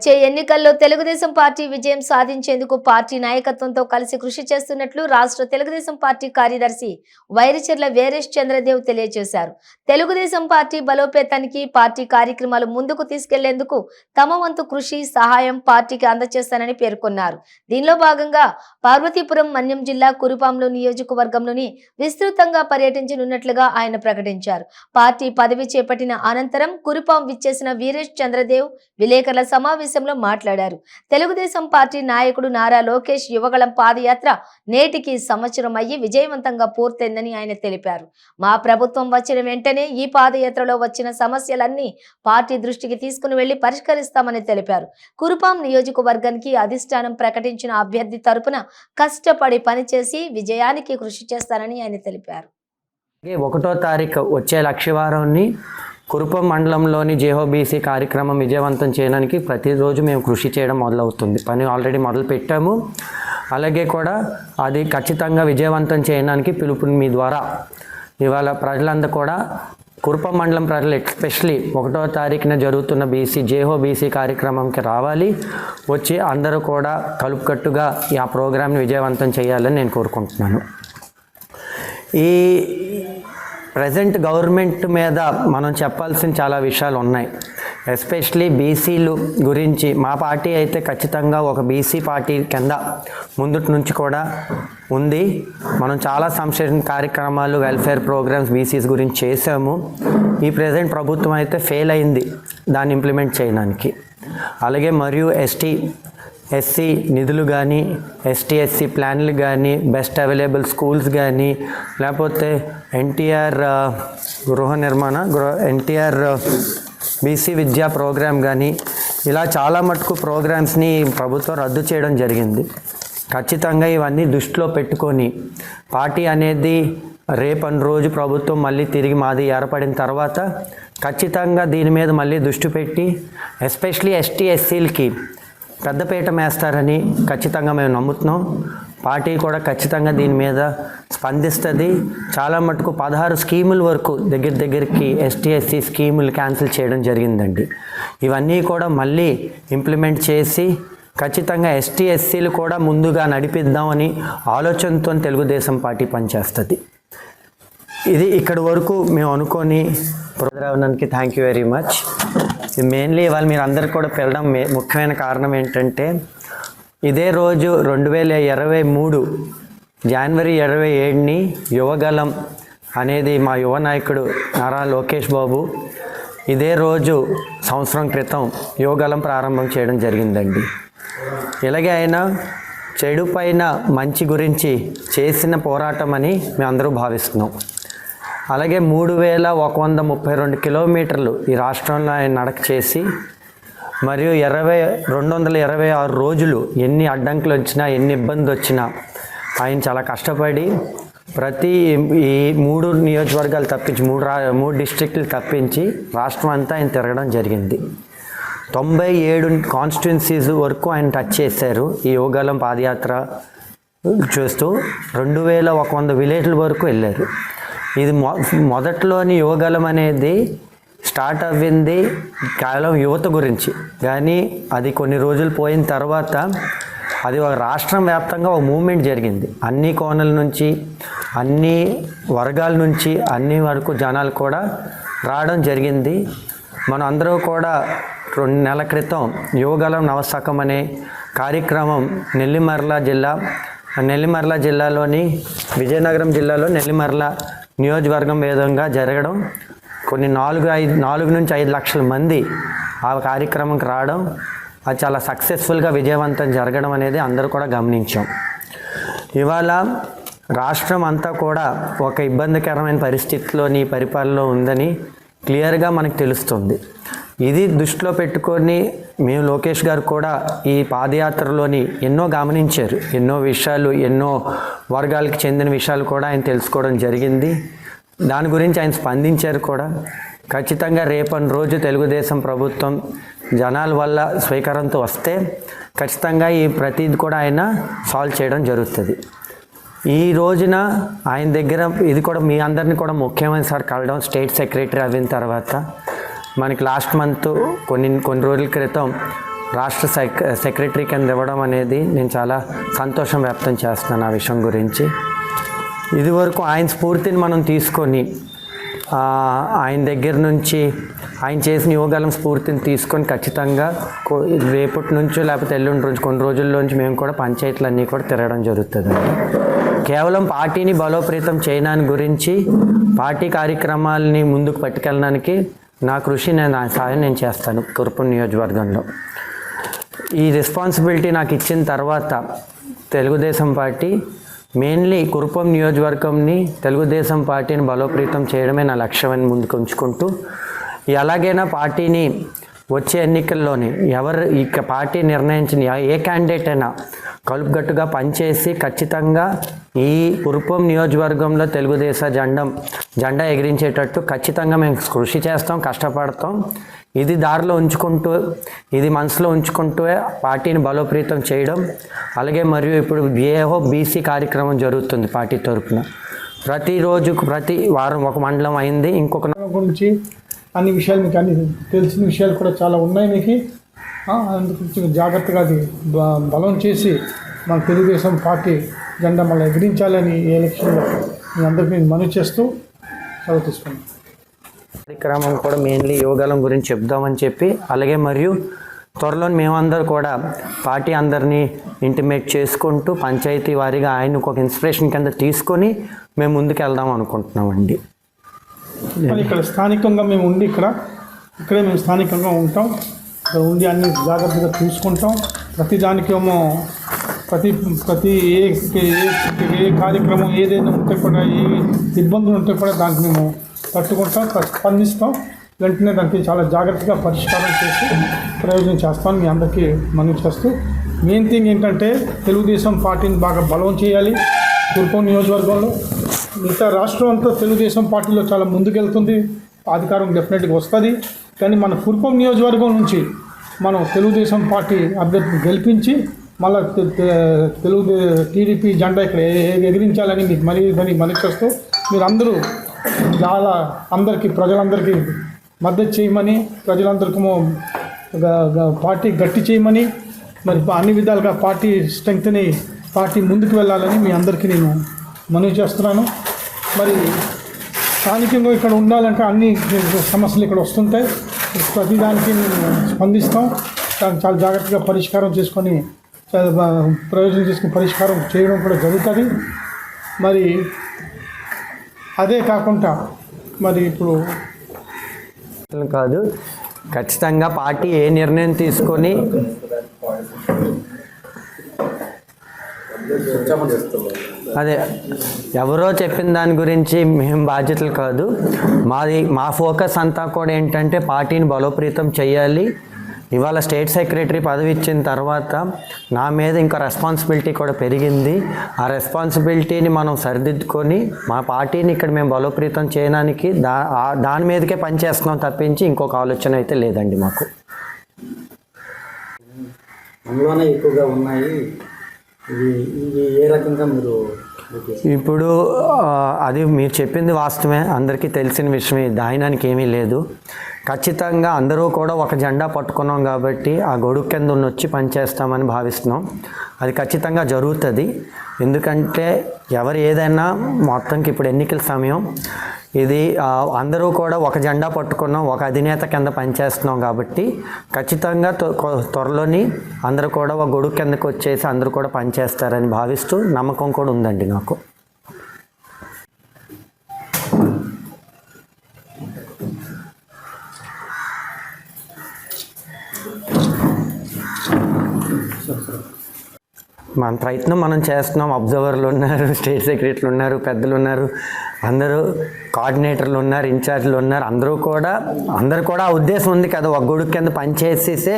వచ్చే ఎన్నికల్లో తెలుగుదేశం పార్టీ విజయం సాధించేందుకు పార్టీ నాయకత్వంతో కలిసి కృషి చేస్తున్నట్లు రాష్ట్ర తెలుగుదేశం పార్టీ కార్యదర్శి వైరిచెర్ల వీరేష్ చంద్రదేవ్ తెలియజేశారు. తెలుగుదేశం పార్టీ బలోపేతానికి పార్టీ కార్యక్రమాలు ముందుకు తీసుకెళ్లేందుకు తమ వంతు కృషి సహాయం పార్టీకి అందజేస్తానని పేర్కొన్నారు. దీనిలో భాగంగా పార్వతీపురం మన్యం జిల్లా కురుపాంలో నియోజకవర్గంలోని విస్తృతంగా పర్యటించనున్నట్లుగా ఆయన ప్రకటించారు. పార్టీ పదవి చేపట్టిన అనంతరం కురుపాం విచ్చేసిన వీరేష్ చంద్రదేవ్ విలేకరుల సమావేశంలో మాట్లాడారు. తెలుగుదేశం పార్టీ నాయకుడు నారా లోకేష్ యువగళం పాదయాత్ర నేటికి సంవత్సరం అయ్యి విజయవంతంగా పూర్తయిందని ఆయన తెలిపారు. మా ప్రభుత్వం వచ్చిన వెంటనే ఈ పాదయాత్రలో వచ్చిన సమస్యలన్నీ పార్టీ దృష్టికి తీసుకుని వెళ్లి పరిష్కరిస్తామని తెలిపారు. కురుపాం నియోజకవర్గానికి అధిష్టానం ప్రకటించిన అభ్యర్థి తరపున కష్టపడి పనిచేసి విజయానికి కృషి చేస్తానని ఆయన తెలిపారు. 1వ తారీఖు వచ్చే లక్షవారాన్ని కురుపాం మండలంలోని జేహోబీసీ కార్యక్రమం విజయవంతం చేయడానికి ప్రతిరోజు మేము కృషి చేయడం మొదలవుతుంది. పని ఆల్రెడీ మొదలు పెట్టాము. అలాగే కూడా అది ఖచ్చితంగా విజయవంతం చేయడానికి పిలుపుని మీ ద్వారా ఇవాళ ప్రజలందరూ కూడా కురుపాం మండలం ప్రజలు ఎస్పెషలీ 1వ తారీఖున జరుగుతున్న జేహోబీసీ కార్యక్రమంకి రావాలి. వచ్చి అందరూ కూడా కలుపుకట్టుగా ఆ ప్రోగ్రామ్ని విజయవంతం చేయాలని నేను కోరుకుంటున్నాను. ఈ ప్రజెంట్ గవర్నమెంట్ మీద మనం చెప్పాల్సిన చాలా విషయాలు ఉన్నాయి. ఎస్పెషలీ బీసీలు గురించి మా పార్టీ అయితే ఖచ్చితంగా ఒక బీసీ పార్టీ కింద ముందుటి నుంచి కూడా ఉంది. మనం చాలా సంక్షేమ కార్యక్రమాలు వెల్ఫేర్ ప్రోగ్రామ్స్ బీసీస్ గురించి చేసాము. ఈ ప్రజెంట్ ప్రభుత్వం అయితే ఫెయిల్ అయింది దాన్ని ఇంప్లిమెంట్ చేయడానికి. అలాగే మరియు ఎస్సీ నిధులు కానీ ఎస్సీ ప్లాన్లు కానీ బెస్ట్ అవైలబుల్ స్కూల్స్ కానీ లేకపోతే ఎన్టీఆర్ ఎన్టీఆర్ బీసీ విద్యా ప్రోగ్రామ్ కానీ ఇలా చాలా మటుకు ప్రోగ్రామ్స్ని ప్రభుత్వం రద్దు చేయడం జరిగింది. ఖచ్చితంగా ఇవన్నీ దృష్టిలో పెట్టుకొని పార్టీ అనేది రేపటి రోజు ప్రభుత్వం మళ్ళీ తిరిగి మాది ఏర్పడిన తర్వాత ఖచ్చితంగా దీని మీద మళ్ళీ దృష్టి పెట్టి ఎస్పెషలీ ఎస్సీలకి పెద్దపీట వేస్తారని ఖచ్చితంగా మేము నమ్ముతున్నాం. పార్టీ కూడా ఖచ్చితంగా దీని మీద స్పందిస్తుంది. చాలా మటుకు 16 స్కీముల వరకు దగ్గరికి ఎస్సీ స్కీములు క్యాన్సిల్ చేయడం జరిగిందండి. ఇవన్నీ కూడా మళ్ళీ ఇంప్లిమెంట్ చేసి ఖచ్చితంగా ఎస్సీలు కూడా ముందుగా నడిపిద్దామని ఆలోచనతో తెలుగుదేశం పార్టీ పనిచేస్తుంది. ఇది ఇక్కడి వరకు మేము అనుకొని ప్రోగ్రామ్కి thank you very much. Mainly ఇవాళ మీరు అందరు కూడా పెరగడం ముఖ్యమైన కారణం ఏంటంటే ఇదే రోజు 2023 జనవరి 27ని యువగలం అనేది మా యువ నాయకుడు నారా లోకేష్ బాబు ఇదే రోజు సంవత్సరం క్రితం యువగలం ప్రారంభం చేయడం జరిగిందండి. ఇలాగే ఆయన చెడు పైన మంచి గురించి చేసిన పోరాటం అని మేము అందరూ భావిస్తున్నాం. అలాగే 3132 కిలోమీటర్లు ఈ రాష్ట్రంలో ఆయన నడక చేసి మరియు 226 రోజులు ఎన్ని అడ్డంకులు వచ్చినా ఎన్ని ఇబ్బందులు వచ్చినా ఆయన చాలా కష్టపడి ప్రతి ఈ 3 నియోజకవర్గాలు తప్పించి 3 డిస్ట్రిక్టులు తప్పించి రాష్ట్రం అంతా ఆయన తిరగడం జరిగింది. 97 కాన్స్టిట్యున్సీస్ వరకు ఆయన టచ్ చేశారు. ఈ యువగలం పాదయాత్ర చూస్తూ 2100 విలేజ్ల వరకు వెళ్ళారు. ఇది మొదట్లోని యువగలం అనేది స్టార్ట్ అవ్వింది కేవలం యువత గురించి, కానీ అది కొన్ని రోజులు పోయిన తర్వాత అది ఒక రాష్ట్రం వ్యాప్తంగా ఒక మూవ్మెంట్ జరిగింది. అన్ని కోణాల నుంచి అన్ని వర్గాల నుంచి అన్ని వరకు జనాలు కూడా రావడం జరిగింది. మనం అందరూ కూడా 2 నెలల క్రితం యువగలం నవశకం అనే కార్యక్రమం నెల్లిమర్ల జిల్లాలోని విజయనగరం జిల్లాలో నెల్లిమర్ల నియోజకవర్గం విధంగా జరగడం, కొన్ని 4 నుంచి 5 లక్షల మంది ఆ కార్యక్రమంకి రావడం, అది చాలా సక్సెస్ఫుల్గా విజయవంతం జరగడం అనేది అందరూ కూడా గమనించాం. ఇవాళ రాష్ట్రం అంతా కూడా ఒక ఇబ్బందికరమైన పరిస్థితిలోని పరిపాలనలో ఉందని క్లియర్గా మనకు తెలుస్తుంది. ఇది దృష్టిలో పెట్టుకొని మేము లోకేష్ గారు కూడా ఈ పాదయాత్రలోని ఎన్నో గమనించారు. ఎన్నో విషయాలు ఎన్నో వర్గాలకు చెందిన విషయాలు కూడా ఆయన తెలుసుకోవడం జరిగింది. దాని గురించి ఆయన స్పందించారు కూడా. ఖచ్చితంగా రేపటి రోజు తెలుగుదేశం ప్రభుత్వం జనాల వల్ల స్వీకారంతో వస్తే ఖచ్చితంగా ఈ ప్రతిది కూడా ఆయన సాల్వ్ చేయడం జరుగుతుంది. ఈ రోజున ఆయన దగ్గర ఇది కూడా మీ అందరినీ కూడా ముఖ్యమైన సార్ కలవడం, స్టేట్ సెక్రటరీ అయిన తర్వాత మనకి లాస్ట్ మంత్ కొన్ని రోజుల క్రితం రాష్ట్ర సెక్రటరీ కింద ఇవ్వడం అనేది నేను చాలా సంతోషం వ్యక్తం చేస్తున్నాను ఆ విషయం గురించి. ఇదివరకు ఆయన స్ఫూర్తిని మనం తీసుకొని ఆయన దగ్గర నుంచి ఆయన చేసిన యోగాలం స్ఫూర్తిని తీసుకొని ఖచ్చితంగా రేపటి నుంచో లేకపోతే ఎల్లుండి రోజు కొన్ని రోజుల్లోంచి మేము కూడా పంచాయతీలన్నీ కూడా తిరగడం జరుగుతుందండి. కేవలం పార్టీని బలోపేతం చేయడానికి గురించి పార్టీ కార్యక్రమాలని ముందుకు పట్టుకెళ్ళడానికి నా కృషి నా సాయం నేను చేస్తాను. కురుపం నియోజకవర్గంలో ఈ రెస్పాన్సిబిలిటీ నాకు ఇచ్చిన తర్వాత తెలుగుదేశం పార్టీ మెయిన్లీ కురుపం నియోజకవర్గంని తెలుగుదేశం పార్టీని బలోపేతం చేయడమే నా లక్ష్యమని ముందుకు ఉంచుకుంటూ ఎలాగైనా పార్టీని వచ్చే ఎన్నికల్లోని ఎవరు ఈ పార్టీ నిర్ణయించిన ఏ క్యాండిడేట్ అయినా కలుపుగట్టుగా పనిచేసి ఖచ్చితంగా ఈ కురుపం నియోజకవర్గంలో తెలుగుదేశం జెండా ఎగిరించేటట్టు ఖచ్చితంగా మేము కృషి చేస్తాం, కష్టపడతాం. ఇది దారిలో ఉంచుకుంటూ ఇది మనసులో ఉంచుకుంటూ పార్టీని బలోపేతం చేయడం. అలాగే మరియు ఇప్పుడు ఏహో బీసీ కార్యక్రమం జరుగుతుంది పార్టీ తరఫున. ప్రతిరోజు ప్రతి వారం ఒక మండలం అయింది. ఇంకొక గురించి అన్ని విషయాలు మీకు అన్ని తెలిసిన విషయాలు కూడా చాలా ఉన్నాయి మీకు. అందుకు జాగ్రత్తగా అది బలం చేసి మన తెలుగుదేశం పార్టీ జెండా మళ్ళీ ఎగిరించాలని ఈ ఎలక్షన్లో మీ అందరికీ మనవి చేస్తూ సెలవు తీసుకున్నాను. కార్యక్రమం కూడా మెయిన్లీ యోగాలం గురించి చెప్దామని చెప్పి, అలాగే మరియు త్వరలో మేమందరూ కూడా పార్టీ అందరినీ ఇంటిమేట్ చేసుకుంటూ పంచాయతీ వారీగా ఆయన ఒక ఇన్స్పిరేషన్ కింద తీసుకొని మేము ముందుకు వెళ్దాం అనుకుంటున్నామండి. ఇక్కడ స్థానికంగా మేము ఉండి ఇక్కడే మేము స్థానికంగా ఉంటాం. ఇక్కడ ఉండి అన్ని జాగ్రత్తగా చూసుకుంటాం. ప్రతిదానికేమో ప్రతి ఏ కార్యక్రమం ఏదైనా ఉంటే కూడా ఏ ఇబ్బందులు ఉంటే కూడా దానికి మేము తట్టుకుంటాం, స్పందిస్తాం. వెంటనే దానికి చాలా జాగ్రత్తగా పరిష్కారం చేసి ప్రయోజనం చేస్తాను. మీ అందరికీ మనవి చేస్తూ మెయిన్ థింగ్ ఏంటంటే తెలుగుదేశం పార్టీని బాగా బలం చేయాలి. కురుపం నియోజకవర్గంలో మిగతా రాష్ట్రం అంతా తెలుగుదేశం పార్టీలో చాలా ముందుకెళ్తుంది, అధికారం డెఫినెట్గా వస్తుంది. కానీ మన కురుపం నియోజకవర్గం నుంచి మనం తెలుగుదేశం పార్టీ అభ్యర్థిని గెలిపించి మళ్ళీ టీడీపీ జెండా ఇక్కడ ఎగిరించాలని మీకు మనవి చేస్తూ మీరందరూ చాలా ప్రజలందరికీ మద్దతు చేయమని, ప్రజలందరికీ పార్టీ గట్టి చేయమని, మరి అన్ని విధాలుగా పార్టీ స్ట్రెంగ్త్ని పార్టీ ముందుకు వెళ్ళాలని మీ అందరికీ నేను మనవి చేస్తున్నాను. మరి స్థానికంగా ఇక్కడ ఉండాలంటే అన్ని సమస్యలు ఇక్కడ వస్తుంటాయి. ప్రతిదానికి స్పందిస్తాం. చాలా జాగ్రత్తగా పరిష్కారం చేసుకొని ప్రయోజనం చేసుకుని పరిష్కారం చేయడం కూడా జరుగుతుంది. మరి అదే కాకుండా మరి ఇప్పుడు కాదు, ఖచ్చితంగా పార్టీ ఏ నిర్ణయం తీసుకొని అదే ఎవరో చెప్పిన దాని గురించి మేము బాధ్యతలు కాదు. మా ఫోకస్ అంతా కూడా ఏంటంటే పార్టీని బలోపేతం చేయాలి. ఇవాళ స్టేట్ సెక్రటరీ పదవి ఇచ్చిన తర్వాత నా మీద ఇంకా రెస్పాన్సిబిలిటీ కూడా పెరిగింది. ఆ రెస్పాన్సిబిలిటీని మనం సరిదిద్దుకొని మా పార్టీని ఇక్కడ మేము బలోపేతం చేయడానికి దాని మీదకే పనిచేస్తున్నాం తప్పించి ఇంకొక ఆలోచన అయితే లేదండి మాకు. అందులోనే ఎక్కువగా ఉన్నాయి. ఇది ఏ రకంగా మీరు ఇప్పుడు అది మీరు చెప్పింది వాస్తవమే, అందరికీ తెలిసిన విషయమే, దాయనానికి ఏమీ లేదు. ఖచ్చితంగా అందరూ కూడా ఒక జెండా పట్టుకున్నాం కాబట్టి ఆ గొడుగు కింద వచ్చి పనిచేస్తామని భావిస్తున్నాం. అది ఖచ్చితంగా జరుగుతుంది. ఎందుకంటే ఎవరు ఏదైనా మొత్తంకి ఇప్పుడు ఎన్నికల సమయం ఇది, అందరూ కూడా ఒక జెండా పట్టుకున్నాం, ఒక అధినేత కింద పనిచేస్తున్నాం కాబట్టి ఖచ్చితంగా త్వరలోని అందరూ కూడా ఒక గొడుగు కిందకు వచ్చేసి అందరూ కూడా పనిచేస్తారని భావిస్తూ నమ్మకం కూడా ఉందండి నాకు. మన ప్రయత్నం మనం చేస్తున్నాం. అబ్జర్వర్లు ఉన్నారు, స్టేట్ సెక్రటరీలు ఉన్నారు, పెద్దలు ఉన్నారు, అందరూ కోఆర్డినేటర్లు ఉన్నారు, ఇన్ఛార్జ్లు ఉన్నారు. అందరూ కూడా ఆ ఉద్దేశం ఉంది కదా, ఒక గొడుగు కింద పనిచేసేసే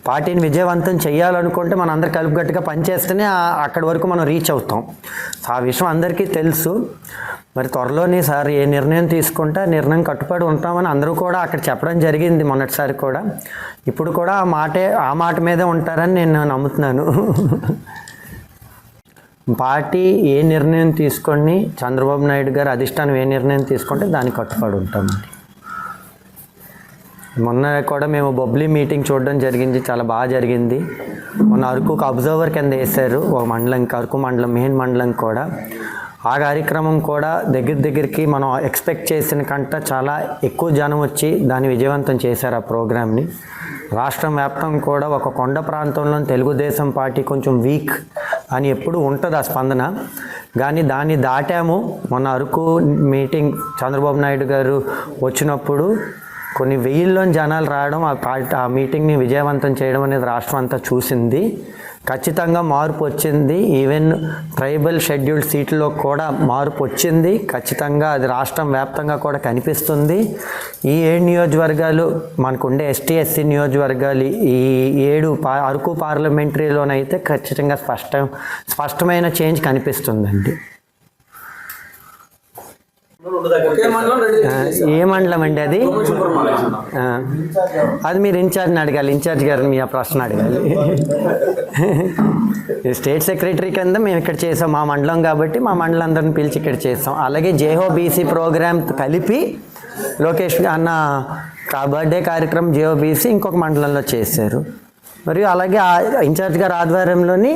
పార్టీని విజయవంతం చేయాలనుకుంటే మనం అందరు కలుపుగట్టుగా పనిచేస్తేనే అక్కడి వరకు మనం రీచ్ అవుతాం. ఆ విషయం అందరికీ తెలుసు. మరి త్వరలోనే సార్ ఏ నిర్ణయం తీసుకుంటే ఆ నిర్ణయం కట్టుబడి ఉంటామని అందరూ కూడా అక్కడ చెప్పడం జరిగింది మొన్నటిసారి కూడా. ఇప్పుడు కూడా ఆ మాట మీదే ఉంటారని నేను నమ్ముతున్నాను. పార్టీ ఏ నిర్ణయం తీసుకొని చంద్రబాబు నాయుడు గారు అధిష్టానం ఏ నిర్ణయం తీసుకుంటే దానికి కట్టుబడి ఉంటామండి. మొన్న కూడా మేము బొబ్లీ మీటింగ్ చూడడం జరిగింది, చాలా బాగా జరిగింది. మొన్న అరకుకు అబ్జర్వర్ కింద వేశారు ఒక మండలంకి, అరకు మండలం మెయిన్ మండలం కూడా. ఆ కార్యక్రమం కూడా దగ్గరికి మనం ఎక్స్పెక్ట్ చేసిన కంటే చాలా ఎక్కువ జనం వచ్చి దాన్ని విజయవంతం చేశారు ఆ ప్రోగ్రామ్ని. రాష్ట్రం వ్యాప్తంగా కూడా ఒక కొండ ప్రాంతంలో తెలుగుదేశం పార్టీ కొంచెం వీక్ అని ఎప్పుడు ఉంటుంది ఆ స్పందన, కానీ దాన్ని దాటాము. మొన్న అరకు మీటింగ్ చంద్రబాబు నాయుడు గారు వచ్చినప్పుడు కొన్ని వెయ్యిల్లోని జనాలు రావడం, ఆ మీటింగ్ని విజయవంతం చేయడం అనేది రాష్ట్రం అంతా చూసింది. ఖచ్చితంగా మార్పు వచ్చింది. ఈవెన్ ట్రైబల్ షెడ్యూల్డ్ సీట్లలో కూడా మార్పు వచ్చింది. ఖచ్చితంగా అది రాష్ట్రం వ్యాప్తంగా కూడా కనిపిస్తుంది. ఈ 7 నియోజకవర్గాలు మనకుండే ఎస్టీ ఎస్సీ నియోజకవర్గాలు, ఈ 7 అరకు పార్లమెంటరీలోనైతే ఖచ్చితంగా స్పష్టమైన చేంజ్ కనిపిస్తుందండి. ఏ మండలం అండి అది? అది మీరు ఇన్ఛార్జ్ని అడగాలి, ఇన్ఛార్జ్ గారు మీ ఆ ప్రశ్న అడగాలి. స్టేట్ సెక్రటరీ కింద మేము ఇక్కడ చేసాం, మా మండలం కాబట్టి మా మండలం అందరిని పిలిచి ఇక్కడ చేసాం. అలాగే జేహో బీసీ ప్రోగ్రామ్ కలిపి లోకేష్ అన్న బర్త్డే కార్యక్రమం జేహో బీసీ ఇంకొక మండలంలో చేశారు. మరియు అలాగే ఇన్ఛార్జ్ గారి ఆధ్వర్యంలోని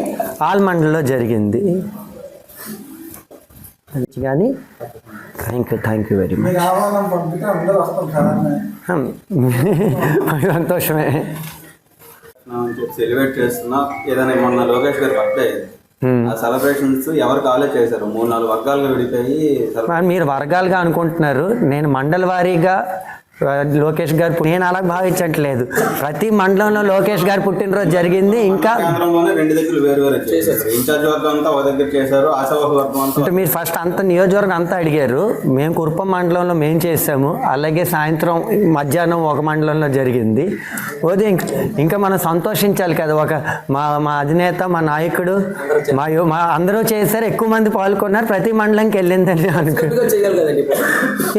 ఆల్ మండలంలో జరిగింది. కానీ థ్యాంక్ యూ వెరీ మచ్. సంతోషమే. సెలబ్రేట్ చేస్తున్నా. ఏదైనా మొన్న లోకేష్ గారి బర్త్డే, ఆ సెలబ్రేషన్స్ ఎవరు కాలే చేశారు, 3-4 వర్గాలుగా విడిపోయి. మీరు వర్గాలుగా అనుకుంటున్నారు, నేను మండల వారీగా లోకేష్ గారు, నేను అలా భావించట్లేదు. ప్రతి మండలంలో లోకేష్ గారు పుట్టినరోజు జరిగింది. ఇంకా కేంద్రంలోనే 2 దగ్గర వేరు చేశారు. ఇన్ఛార్జ్ వర్గం అంతా ఒక దగ్గర చేశారు, ఆశావర్గ వర్గం అంతా. అంటే మీరు ఫస్ట్ అంత నియోజకవర్గం అంతా అడిగారు. మేము కుర్పం మండలంలో మేము చేసాము. అలాగే సాయంత్రం మధ్యాహ్నం ఒక మండలంలో జరిగింది. ఉదయం ఇంకా మనం సంతోషించాలి కదా. మా అధినేత, మా నాయకుడు, మా అందరూ చేశారు, ఎక్కువ మంది పాల్గొన్నారు, ప్రతి మండలంకి వెళ్ళిందని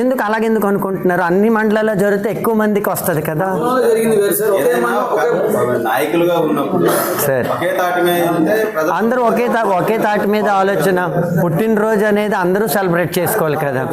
ఎందుకు అలాగెందుకు అనుకుంటున్నారు? అన్ని మండలాలు జరిగితే ఎక్కువ మందికి వస్తుంది కదా. నాయకులుగా ఉన్నప్పుడు సార్ అందరూ ఒకే తాటి మీద ఆలోచన. పుట్టినరోజు అనేది అందరూ సెలబ్రేట్ చేసుకోవాలి కదా.